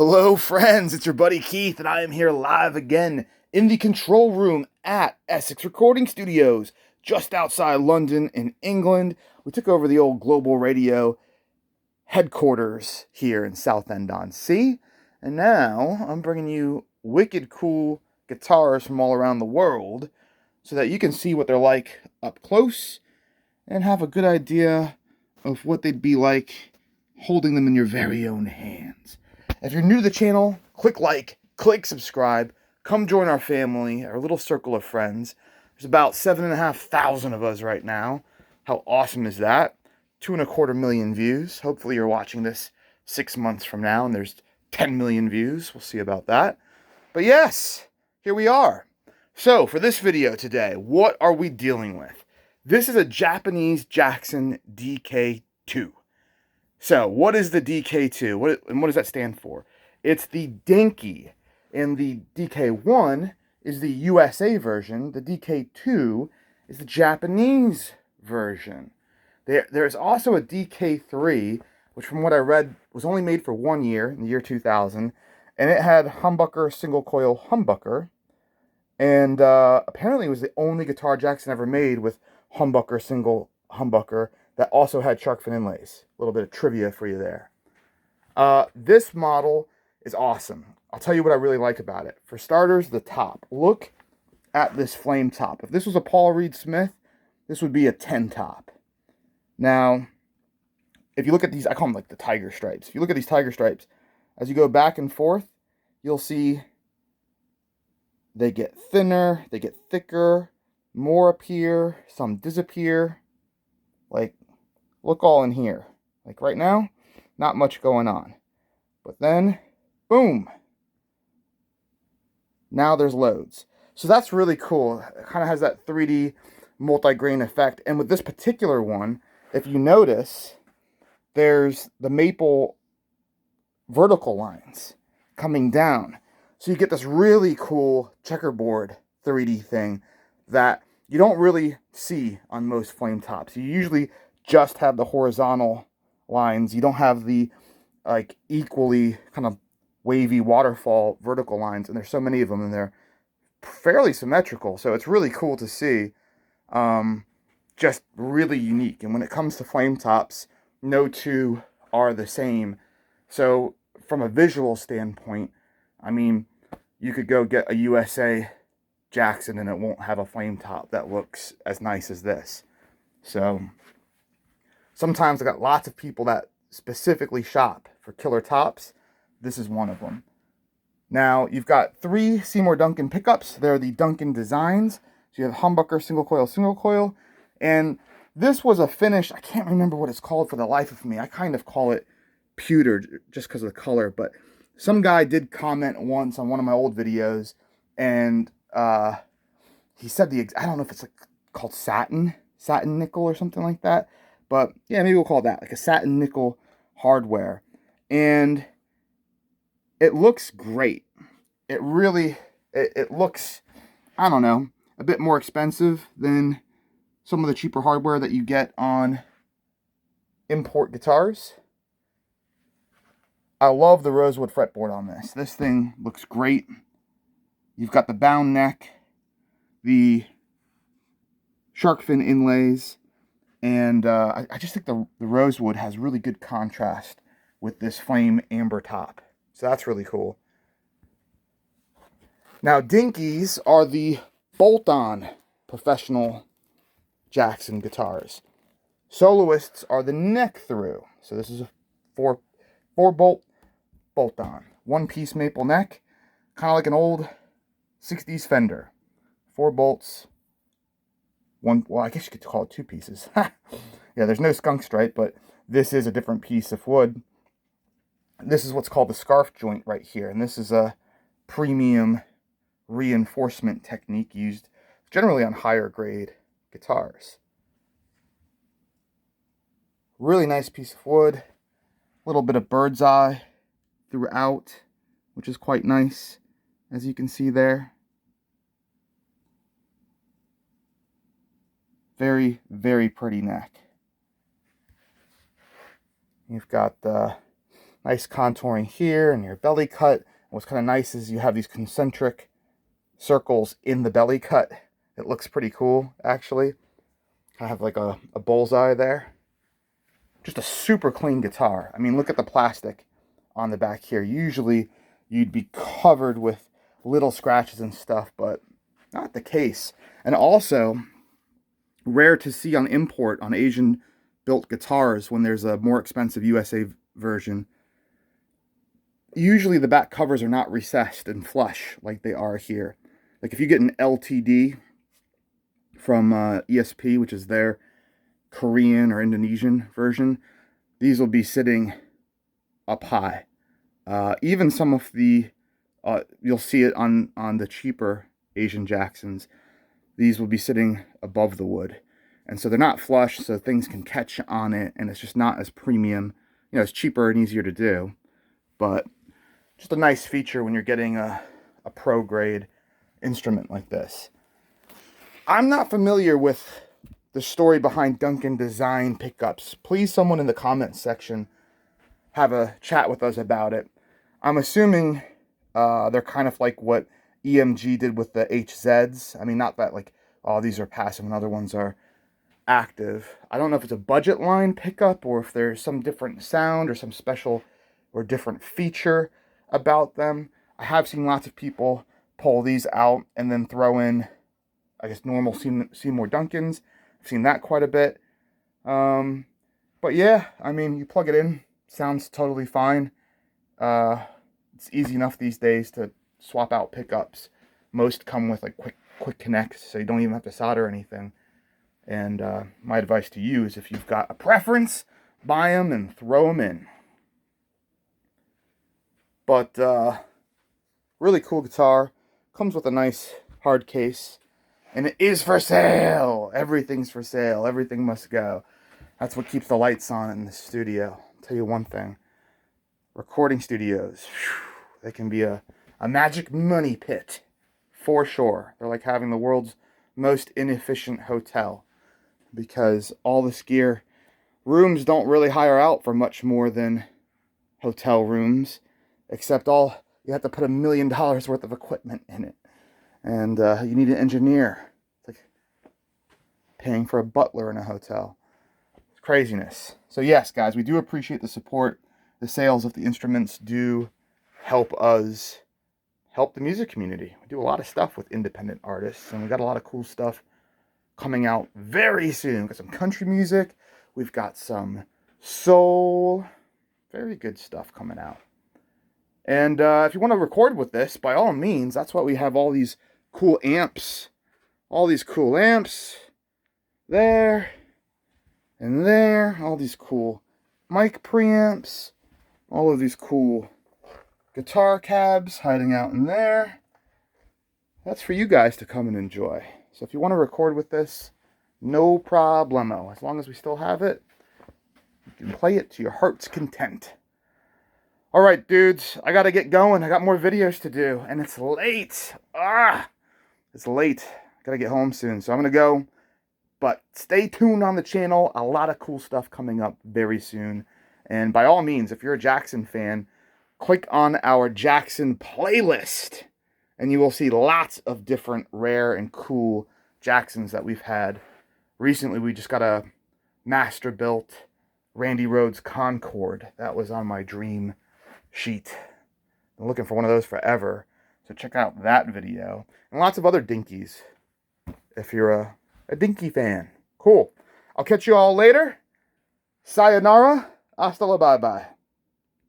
Hello, friends. It's your buddy Keith, and I am here live again in the control room at Essex Recording Studios, just outside London in England. We took over the old Global Radio headquarters here in Southend-on-Sea, and now I'm bringing you wicked cool guitars from all around the world so that you can see what they're like up close and have a good idea of what they'd be like holding them in your very own hands. If you're new to the channel, click like, click subscribe, come join our family, our little circle of friends. There's about 7,500 of us right now. How awesome is that? 2.25 million views. Hopefully you're watching this 6 months from now and there's 10 million views. We'll see about that. But yes, here we are. So for this video today, what are we dealing with? This is a Japanese Jackson DK2. So, what is the DK2? What does that stand for? It's the Dinky, and the DK1 is the USA version. The DK2 is the Japanese version. There's also a DK3, which from what I read was only made for 1 year, in the year 2000, and it had humbucker, single coil humbucker, and apparently it was the only guitar Jackson ever made with humbucker, single humbucker, that also had shark fin inlays. A little bit of trivia for you there. This model is awesome. I'll tell you what I really like about it. For starters, the top. Look at this flame top. If this was a Paul Reed Smith, this would be a 10 top. Now, if you look at these, I call them like the tiger stripes. If you look at these tiger stripes, as you go back and forth, you'll see they get thinner, they get thicker, more appear, some disappear. Like, look all in here. Like right now, not much going on. But then, boom. Now there's loads. So that's really cool. It kind of has that 3D multi-grain effect. And with this particular one, if you notice, there's the maple vertical lines coming down. So you get this really cool checkerboard 3D thing that you don't really see on most flame tops. You usually just have the horizontal lines. You don't have the like equally kind of wavy waterfall vertical lines, and there's so many of them, and they're fairly symmetrical. So it's really cool to see. Just really unique. And when it comes to flame tops, no two are the same. So from a visual standpoint, I mean, you could go get a USA Jackson and it won't have a flame top that looks as nice as this. So sometimes I got lots of people that specifically shop for killer tops. This is one of them. Now you've got 3 Seymour Duncan pickups. They're the Duncan designs. So you have humbucker, single coil, and this was a finish. I can't remember what it's called for the life of me. I kind of call it pewter just because of the color, but some guy did comment once on one of my old videos, and he said I don't know if it's like called satin nickel or something like that, but yeah, maybe we'll call it that, like a satin nickel hardware. And it looks great. It really, it looks, I don't know, a bit more expensive than some of the cheaper hardware that you get on import guitars. I love the rosewood fretboard on this. This thing looks great. You've got the bound neck, the shark fin inlays, and I just think the rosewood has really good contrast with this flame amber top. So that's really cool. Now, Dinkies are the bolt-on professional Jackson guitars. Soloists are the neck-through. So this is a 4-bolt bolt-on. 1-piece maple neck, kind of like an old 60s Fender. 4 bolts. Well, I guess you could call it 2 pieces. Yeah, there's no skunk stripe, but this is a different piece of wood. This is what's called the scarf joint right here, and this is a premium reinforcement technique used generally on higher grade guitars. Really nice piece of wood. A little bit of bird's eye throughout, which is quite nice, as you can see there. Very, very pretty neck. You've got the Nice contouring here and your belly cut. What's kind of nice is you have these concentric circles in the belly cut. It looks pretty cool, actually. I have like a bullseye there. Just a super clean guitar. I mean, look at the plastic on the back here. Usually you'd be covered with little scratches and stuff, but not the case. And also, rare to see on import on Asian built guitars when there's a more expensive USA version. Usually the back covers are not recessed and flush like they are here. Like if you get an LTD from ESP, which is their Korean or Indonesian version, these will be sitting up high. Even some of the, you'll see it on the cheaper Asian Jacksons, these will be sitting above the wood. And so they're not flush, so things can catch on it, and it's just not as premium. You know, it's cheaper and easier to do, but just a nice feature when you're getting a pro grade instrument like this. I'm not familiar with the story behind Duncan design pickups. Please, someone in the comments section, have a chat with us about it. I'm assuming they're kind of like what EMG did with the HZs. I mean, not that like, oh, these are passive and other ones are active. I don't know if it's a budget line pickup or if there's some different sound or some special or different feature about them. I have seen lots of people pull these out and then throw in, I guess, normal Seymour Duncans. I've seen that quite a bit. But yeah, I mean, you plug it in, sounds totally fine. It's easy enough these days to swap out pickups. Most come with like quick connects, so you don't even have to solder anything. And my advice to you is if you've got a preference, buy them and throw them in. But really cool guitar. Comes with a nice hard case. And it is for sale. Everything's for sale. Everything must go. That's what keeps the lights on in the studio. I'll tell you one thing. Recording studios, they can be a magic money pit. For sure. They're like having the world's most inefficient hotel. Because all this gear, rooms don't really hire out for much more than hotel rooms. Except you have to put $1 million worth of equipment in it. And you need an engineer. It's like paying for a butler in a hotel. It's craziness. So yes, guys, we do appreciate the support. The sales of the instruments do help us help the music community. We do a lot of stuff with independent artists, and we got a lot of cool stuff coming out very soon. We've got some country music. We've got some soul. Very good stuff coming out. And if you want to record with this, by all means, that's why we have all these cool amps. All these cool amps. There. And there. All these cool mic preamps. All of these cool guitar cabs hiding out in there. That's for you guys to come and enjoy. So if you want to record with this, no problemo. As long as we still have it, you can play it to your heart's content. All right, dudes, I got to get going. I got more videos to do, and it's late. It's late. I got to get home soon, so I'm going to go. But stay tuned on the channel. A lot of cool stuff coming up very soon. And by all means, if you're a Jackson fan, click on our Jackson playlist, and you will see lots of different rare and cool Jacksons that we've had. Recently, we just got a master-built Randy Rhoads Concorde. That was on my dream sheet. I'm looking for one of those forever. So check out that video. And lots of other Dinkies, if you're a Dinky fan. Cool. I'll catch you all later. Sayonara. Hasta la bye-bye.